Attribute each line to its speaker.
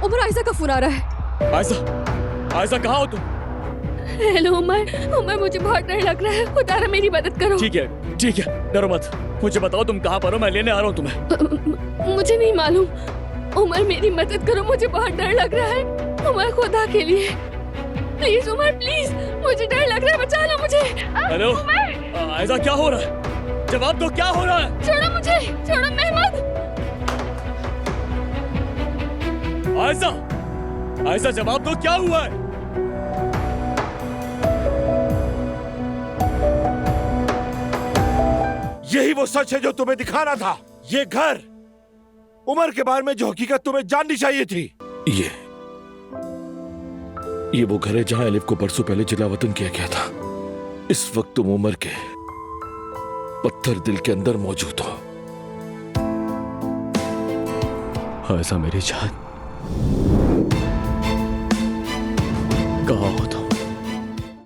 Speaker 1: उमर, आयशा का फोन आ रहा है।
Speaker 2: आयशा कहाँ हो तुम?
Speaker 1: हेलो उमर, मुझे बहुत डर लग रहा है। खुदा मेरी मदद करो।
Speaker 2: ठीक है, डरो मत। मुझे बताओ तुम कहाँ पर हो, मैं लेने आ रहा हूँ तुम्हें।
Speaker 1: मुझे नहीं मालूम। उमर मेरी मदद करो, मुझे बहुत डर लग रहा है। उमर खुदा के लिए प्लीज, उमर प्लीज, मुझे डर लग रहा है, बचा लो मुझे।
Speaker 2: हेलो आयशा, क्या हो रहा है? जवाब दो, क्या हो रहा है?
Speaker 1: छोड़ो मुझे, छोड़ो महमूद।
Speaker 2: आयशा जवाब दो, क्या हुआ है?
Speaker 3: यही वो सच है जो तुम्हें दिखाना था। ये घर, उमर के बारे में जो हकीकत तुम्हें जाननी चाहिए थी। ये वो घर है जहां एलिफ को बरसों पहले जिला वतन किया गया था। इस वक्त तुम उमर के पत्थर दिल के अंदर मौजूद हो।
Speaker 2: आयशा मेरी जान, कहाँ हो तुम?